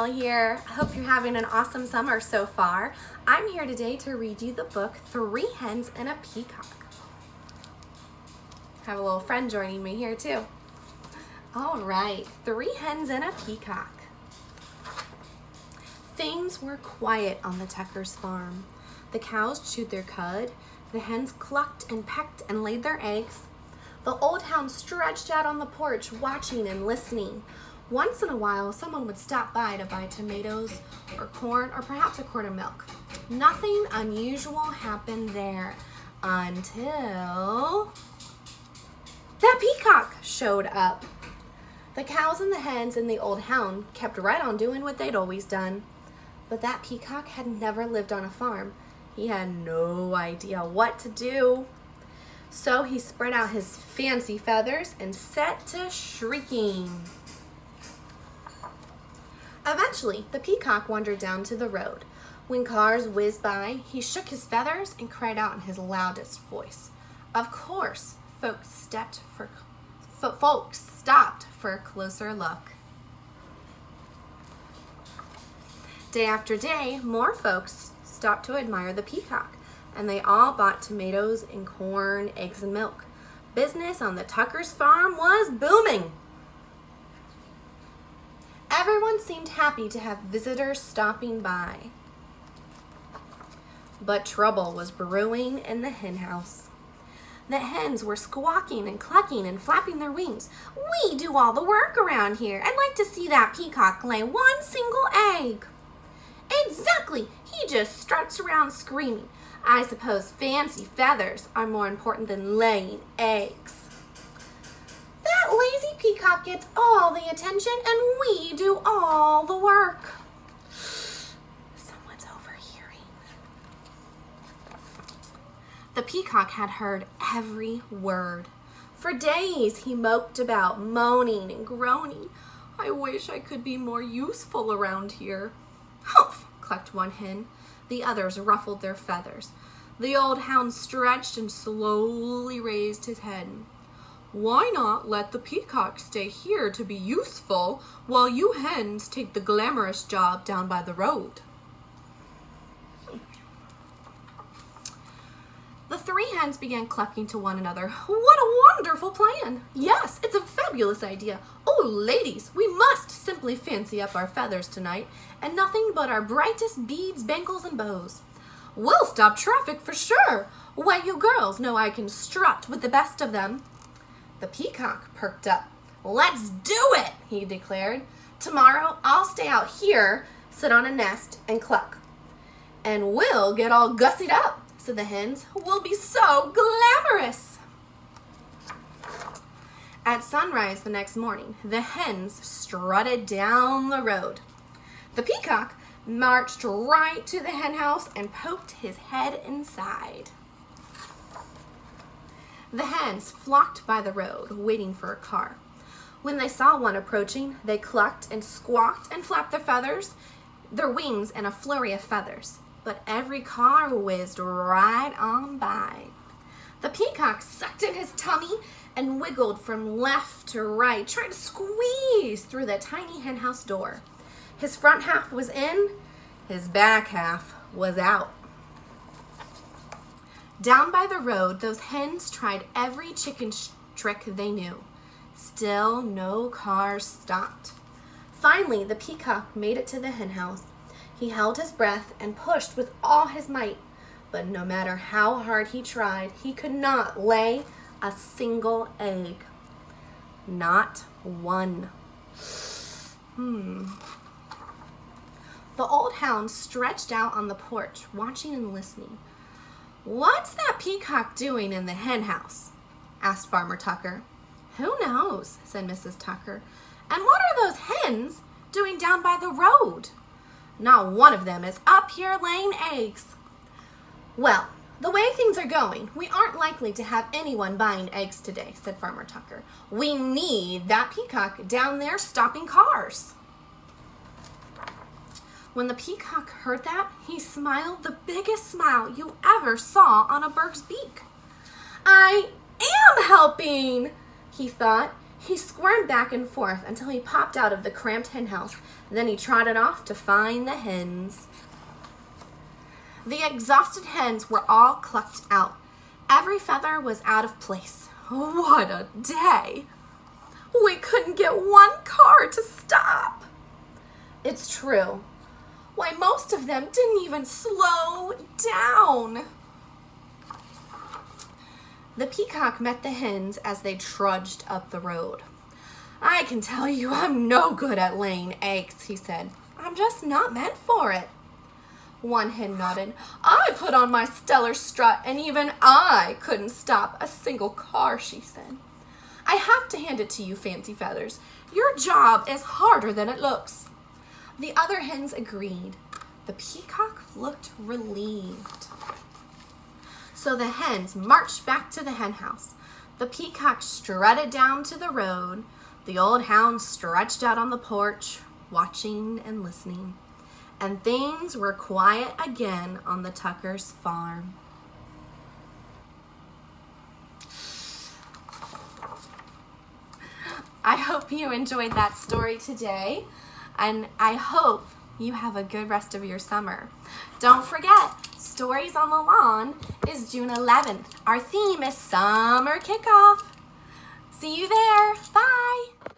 Kennel here. I hope you're having an awesome summer so far. I'm here today to read you the book, 3 Hens and a Peacock. Have a little friend joining me here too. All right, 3 Hens and a Peacock. Things were quiet on the Tuckers' farm. The cows chewed their cud, the hens clucked and pecked and laid their eggs. The old hound stretched out on the porch, watching and listening. Once in a while, someone would stop by to buy tomatoes or corn or perhaps a quart of milk. Nothing unusual happened there until the peacock showed up. The cows and the hens and the old hound kept right on doing what they'd always done. But that peacock had never lived on a farm. He had no idea what to do. So he spread out his fancy feathers and set to shrieking. Eventually, the peacock wandered down to the road. When cars whizzed by, he shook his feathers and cried out in his loudest voice. Of course, folks stopped for a closer look. Day after day, more folks stopped to admire the peacock, and they all bought tomatoes and corn, eggs and milk. Business on the Tuckers' farm was booming. Everyone seemed happy to have visitors stopping by. But trouble was brewing in the hen house. The hens were squawking and clucking and flapping their wings. We do all the work around here. I'd like to see that peacock lay one single egg. Exactly. He just struts around screaming. I suppose fancy feathers are more important than laying eggs. That lazy peacock gets all the attention and we do all the work. Someone's overhearing. The peacock had heard every word. For days he moped about, moaning and groaning. I wish I could be more useful around here. Humph, clucked one hen. The others ruffled their feathers. The old hound stretched and slowly raised his head. Why not let the peacock stay here to be useful while you hens take the glamorous job down by the road? The 3 hens began clucking to one another. What a wonderful plan! Yes, it's a fabulous idea. Oh, ladies, we must simply fancy up our feathers tonight, and nothing but our brightest beads, bangles, and bows. We'll stop traffic for sure. Why, you girls know I can strut with the best of them. The peacock perked up. Let's do it, he declared. Tomorrow I'll stay out here, sit on a nest, and cluck. And we'll get all gussied up, said the hens. We'll be so glamorous. At sunrise the next morning, the hens strutted down the road. The peacock marched right to the hen house and poked his head inside. The hens flocked by the road, waiting for a car. When they saw one approaching, they clucked and squawked and flapped their wings in a flurry of feathers. But every car whizzed right on by. The peacock sucked in his tummy and wiggled from left to right, trying to squeeze through the tiny hen house door. His front half was in, his back half was out. Down by the road, those hens tried every chicken trick they knew. Still, no cars stopped. Finally, the peacock made it to the hen house. He held his breath and pushed with all his might, but no matter how hard he tried, he could not lay a single egg. Not one. The old hound stretched out on the porch, watching and listening. What's that peacock doing in the hen house? Asked Farmer Tucker. Who knows, said Mrs. Tucker. And what are those hens doing down by the road? Not one of them is up here laying eggs. Well, the way things are going, we aren't likely to have anyone buying eggs today, said Farmer Tucker. We need that peacock down there stopping cars. When the peacock heard that, he smiled the biggest smile you ever saw on a bird's beak. I am helping, he thought. He squirmed back and forth until he popped out of the cramped hen house. Then he trotted off to find the hens. The exhausted hens were all clucked out. Every feather was out of place. What a day! We couldn't get one car to stop. It's true. Why, most of them didn't even slow down. The Peacock met the hens as they trudged up the road. I can tell you I'm no good at laying eggs, he said. I'm just not meant for it. One hen nodded. I put on my stellar strut and even I couldn't stop a single car, she said. I have to hand it to you, Fancy Feathers. Your job is harder than it looks. The other hens agreed. The Peacock looked relieved. So the hens marched back to the hen house. The Peacock strutted down to the road. The old hound stretched out on the porch, watching and listening. And things were quiet again on the Tuckers' farm. I hope you enjoyed that story today, and I hope you have a good rest of your summer. Don't forget, Stories on the Lawn is June 11th. Our theme is Summer Kickoff. See you there. Bye.